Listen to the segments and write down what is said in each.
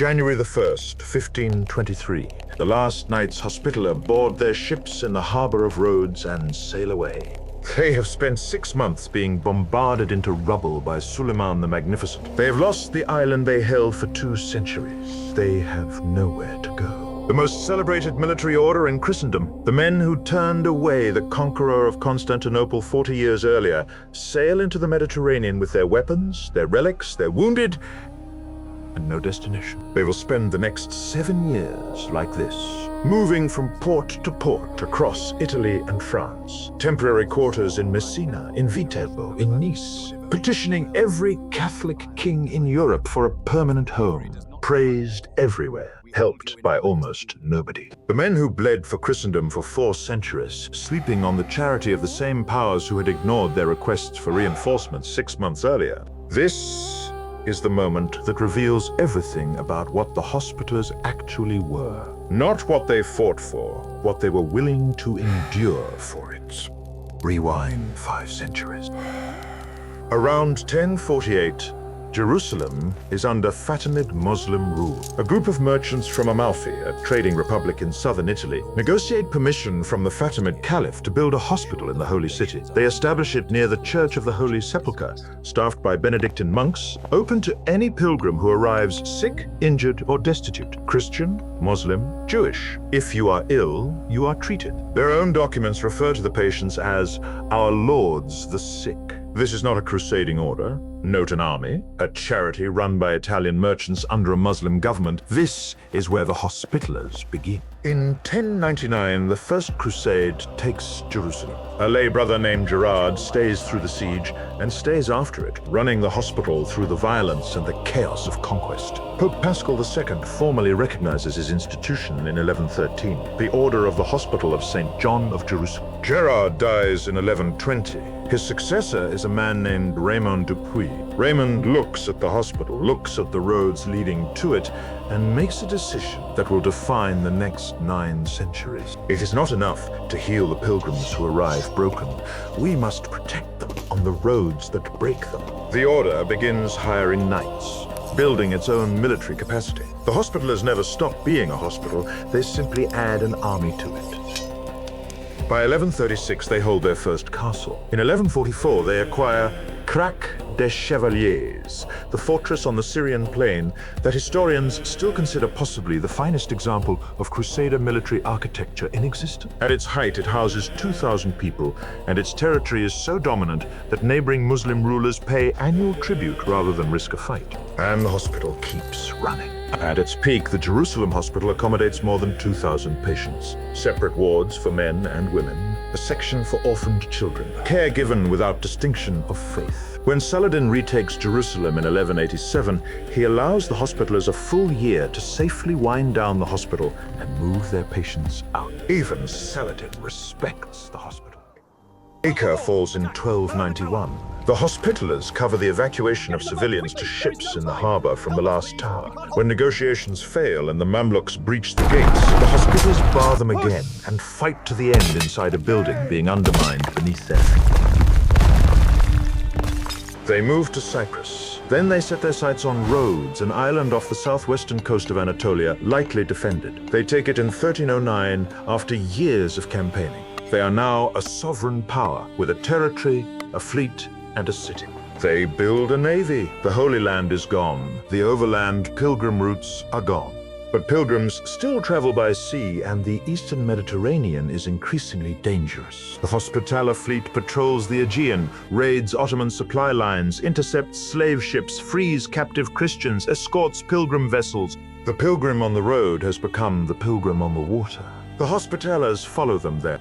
January the 1st, 1523. The last Knights Hospitaller board their ships in the harbor of Rhodes and sail away. They have spent 6 months being bombarded into rubble by Suleiman the Magnificent. They have lost the island they held for 2 centuries. They have nowhere to go. The most celebrated military order in Christendom, the men who turned away the conqueror of Constantinople 40 years earlier, sail into the Mediterranean with their weapons, their relics, their wounded, and no destination. They will spend the next 7 years like this, moving from port to port across Italy and France. Temporary quarters in Messina, in Viterbo, in Nice, petitioning every Catholic king in Europe for a permanent home. Praised everywhere, helped by almost nobody. The men who bled for Christendom for 4 centuries, sleeping on the charity of the same powers who had ignored their requests for reinforcements 6 months earlier. This is the moment that reveals everything about what the Hospitallers actually were. Not what they fought for, what they were willing to endure for it. Rewind 5 centuries. Around 1048, Jerusalem is under Fatimid Muslim rule. A group of merchants from Amalfi, a trading republic in southern Italy, negotiate permission from the Fatimid Caliph to build a hospital in the Holy City. They establish it near the Church of the Holy Sepulchre, staffed by Benedictine monks, open to any pilgrim who arrives sick, injured, or destitute, Christian, Muslim, Jewish. If you are ill, you are treated. Their own documents refer to the patients as our lords the sick. This is not a crusading order. Note an army, a charity run by Italian merchants under a Muslim government. This is where the Hospitallers begin. In 1099, the First Crusade takes Jerusalem. A lay brother named Gerard stays through the siege and stays after it, running the hospital through the violence and the chaos of conquest. Pope Paschal II formally recognizes his institution in 1113, the Order of the Hospital of St. John of Jerusalem. Gerard dies in 1120. His successor is a man named Raymond Dupuy. Raymond looks at the hospital, looks at the roads leading to it, and makes a decision that will define the next 9 centuries. It is not enough to heal the pilgrims who arrive broken. We must protect them on the roads that break them. The order begins hiring knights, building its own military capacity. The Hospitallers never stop being a hospital, they simply add an army to it. By 1136, they hold their first castle. In 1144, they acquire Crac des Chevaliers, the fortress on the Syrian plain that historians still consider possibly the finest example of Crusader military architecture in existence. At its height, it houses 2,000 people, and its territory is so dominant that neighboring Muslim rulers pay annual tribute rather than risk a fight. And the hospital keeps running. At its peak, the Jerusalem hospital accommodates more than 2,000 patients. Separate wards for men and women, a section for orphaned children, care given without distinction of faith. When Saladin retakes Jerusalem in 1187, he allows the Hospitallers a full year to safely wind down the hospital and move their patients out. Even Saladin respects the hospital. Acre falls in 1291. The Hospitallers cover the evacuation of civilians to ships in the harbor from the last tower. When negotiations fail and the Mamluks breach the gates, the Hospitallers bar them again and fight to the end inside a building being undermined beneath their feet. They move to Cyprus. Then they set their sights on Rhodes, an island off the southwestern coast of Anatolia, lightly defended. They take it in 1309 after years of campaigning. They are now a sovereign power with a territory, a fleet, and a city. They build a navy. The Holy Land is gone. The overland pilgrim routes are gone. But pilgrims still travel by sea, and the eastern Mediterranean is increasingly dangerous. The Hospitaller fleet patrols the Aegean, raids Ottoman supply lines, intercepts slave ships, frees captive Christians, escorts pilgrim vessels. The pilgrim on the road has become the pilgrim on the water. The Hospitallers follow them there.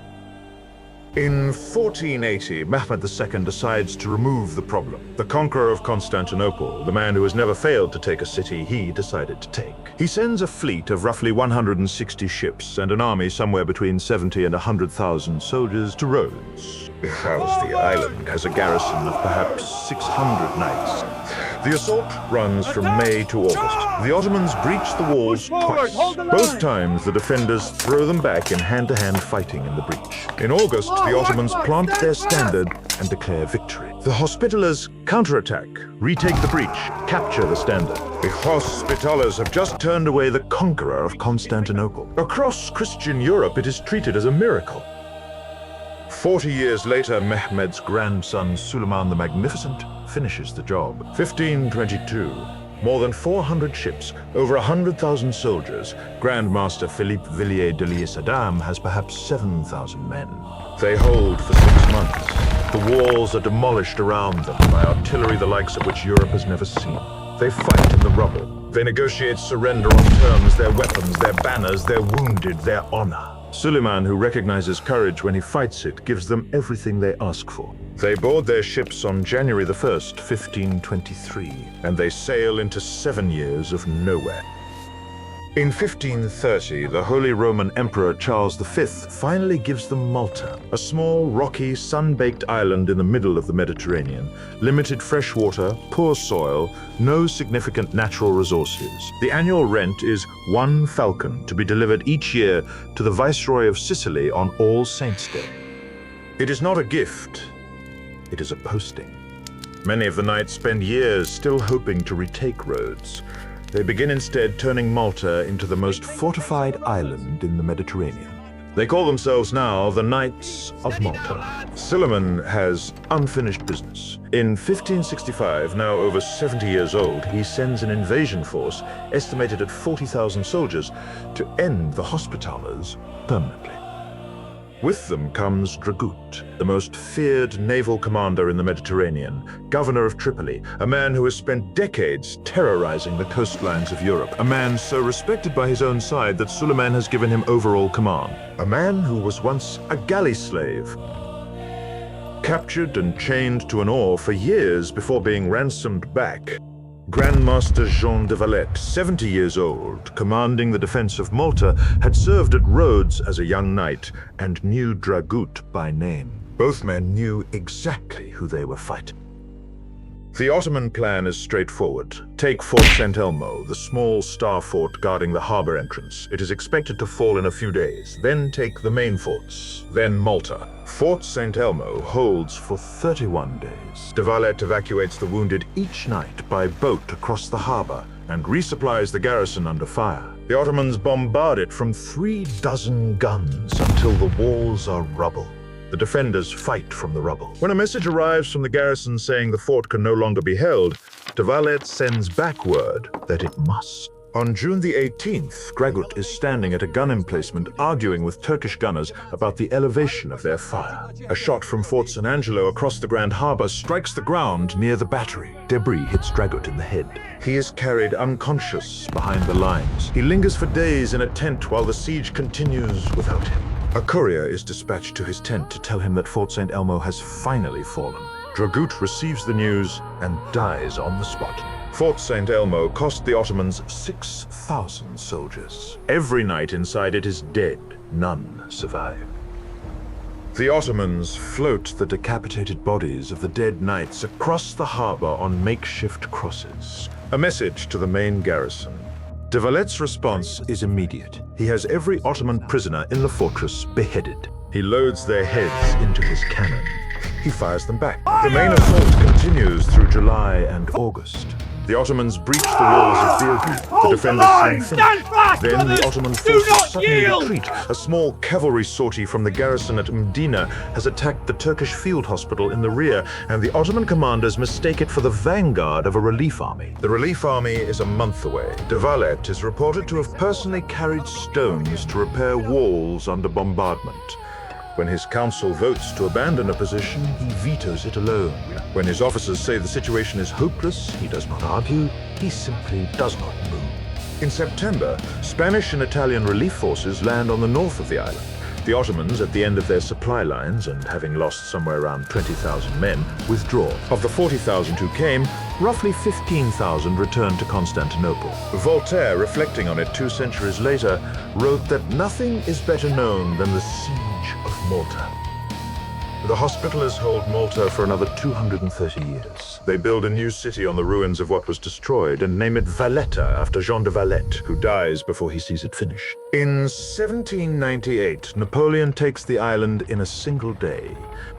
In 1480, Mehmed II decides to remove the problem. The conqueror of Constantinople, the man who has never failed to take a city he decided to take. He sends a fleet of roughly 160 ships and an army somewhere between 70 and 100,000 soldiers to Rhodes. Because the island has a garrison of perhaps 600 knights. The assault runs from May to August. The Ottomans breach the walls twice. Both times the defenders throw them back in hand-to-hand fighting in the breach. In August, the Ottomans plant their standard and declare victory. The Hospitallers counterattack, retake the breach, capture the standard. The Hospitallers have just turned away the conqueror of Constantinople. Across Christian Europe, it is treated as a miracle. 40 years later, Mehmed's grandson Suleiman the Magnificent finishes the job. 1522. More than 400 ships, over 100,000 soldiers. Grandmaster Philippe Villiers de l'Isle-Adam has perhaps 7,000 men. They hold for 6 months. The walls are demolished around them by artillery the likes of which Europe has never seen. They fight in the rubble. They negotiate surrender on terms, their weapons, their banners, their wounded, their honor. Suleiman, who recognizes courage when he fights it, gives them everything they ask for. They board their ships on January the 1st, 1523, and they sail into 7 years of nowhere. In 1530, the Holy Roman Emperor Charles V finally gives them Malta, a small, rocky, sun-baked island in the middle of the Mediterranean. Limited fresh water, poor soil, no significant natural resources. The annual rent is 1 falcon to be delivered each year to the Viceroy of Sicily on All Saints' Day. It is not a gift, it is a posting. Many of the knights spend years still hoping to retake Rhodes. They begin instead turning Malta into the most fortified island in the Mediterranean. They call themselves now the Knights of Malta. Suleiman has unfinished business. In 1565, now over 70 years old, he sends an invasion force, estimated at 40,000 soldiers, to end the Hospitallers permanently. With them comes Dragut, the most feared naval commander in the Mediterranean, governor of Tripoli, a man who has spent decades terrorizing the coastlines of Europe, a man so respected by his own side that Suleiman has given him overall command, a man who was once a galley slave, captured and chained to an oar for years before being ransomed back. Grandmaster Jean de Valette, 70 years old, commanding the defense of Malta, had served at Rhodes as a young knight and knew Dragut by name. Both men knew exactly who they were fighting. The Ottoman plan is straightforward. Take Fort St. Elmo, the small star fort guarding the harbor entrance. It is expected to fall in a few days. Then take the main forts, then Malta. Fort St. Elmo holds for 31 days. De Valette evacuates the wounded each night by boat across the harbor and resupplies the garrison under fire. The Ottomans bombard it from 36 guns until the walls are rubble. The defenders fight from the rubble. When a message arrives from the garrison saying the fort can no longer be held, de Valette sends back word that it must. On June the 18th, Dragut is standing at a gun emplacement arguing with Turkish gunners about the elevation of their fire. A shot from Fort St. Angelo across the Grand Harbor strikes the ground near the battery. Debris hits Dragut in the head. He is carried unconscious behind the lines. He lingers for days in a tent while the siege continues without him. A courier is dispatched to his tent to tell him that Fort St. Elmo has finally fallen. Dragut receives the news and dies on the spot. Fort St. Elmo cost the Ottomans 6,000 soldiers. Every knight inside it is dead. None survive. The Ottomans float the decapitated bodies of the dead knights across the harbor on makeshift crosses. A message to the main garrison. De Valette's response is immediate. He has every Ottoman prisoner in the fortress beheaded. He loads their heads into his cannon. He fires them back. The main assault continues through July and August. The Ottomans breach the walls of Beirut. The defenders soon finish. Then the Ottoman forces suddenly retreat. A small cavalry sortie from the garrison at Mdina has attacked the Turkish field hospital in the rear, and the Ottoman commanders mistake it for the vanguard of a relief army. The relief army is a month away. De Valette is reported to have personally carried stones to repair walls under bombardment. When his council votes to abandon a position, he vetoes it alone. When his officers say the situation is hopeless, he does not argue, he simply does not move. In September, Spanish and Italian relief forces land on the north of the island. The Ottomans, at the end of their supply lines and having lost somewhere around 20,000 men, withdraw. Of the 40,000 who came, roughly 15,000 returned to Constantinople. Voltaire, reflecting on it 2 centuries later, wrote that nothing is better known than the siege of Malta. The Hospitallers hold Malta for another 230 years. They build a new city on the ruins of what was destroyed and name it Valletta after Jean de Valette, who dies before he sees it finished. In 1798, Napoleon takes the island in a single day.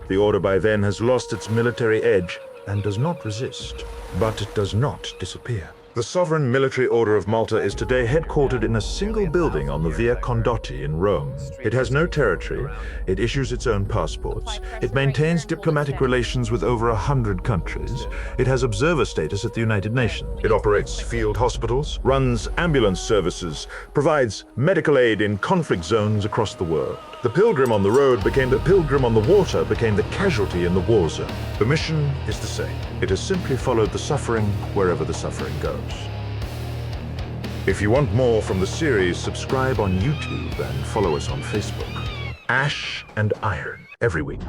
The order by then has lost its military edge and does not resist, but it does not disappear. The Sovereign Military Order of Malta is today headquartered in a single building on the Via Condotti in Rome. It has no territory, it issues its own passports, it maintains diplomatic relations with over 100 countries, it has observer status at the United Nations. It operates field hospitals, runs ambulance services, provides medical aid in conflict zones across the world. The pilgrim on the road became the pilgrim on the water, became the casualty in the war zone. The mission is the same. It has simply followed the suffering wherever the suffering goes. If you want more from the series, subscribe on YouTube and follow us on Facebook. Ash and Iron, every week.